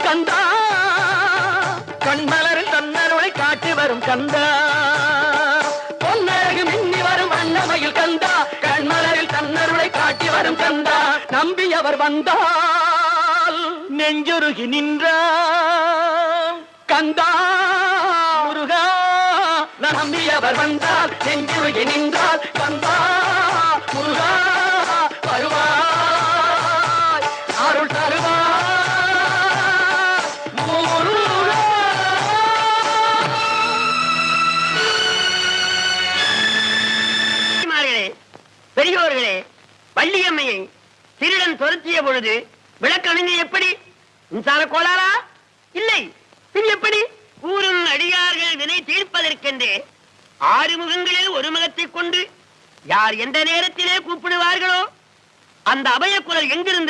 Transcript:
கந்தா கண்மலரில் தன்னருளை காட்டி வரும் கந்தா பொன்னழகு மின்னி வரும் அன்னமையில் கந்தா கண்மலரில் தன்னருளை காட்டி வரும் கந்தா நம்பியவர் வந்தால் நெஞ்சுருகி நின்றார் கந்தா முருகா நம்பியவர் வந்தால் நெஞ்சுருகி நின்றால் கந்தா முருகா வருவாய் அருள் தருவாய் முருகா. பெரியோர்களே, வள்ளியம்மையை திருடன் துரத்திய பொழுது விளக்கணுங்க எப்படி? மின்சார கோளாரா? இல்லை, பின் எப்படி? கூறும் அடியார்கள் வினை தீர்ப்பதற்கென்றே 6 முகங்களில் ஒரு முகத்தை கொண்டு யார் எந்த நேரத்திலே கூப்பிடுவார்களோ அந்த அபய குரல் எங்கிருந்து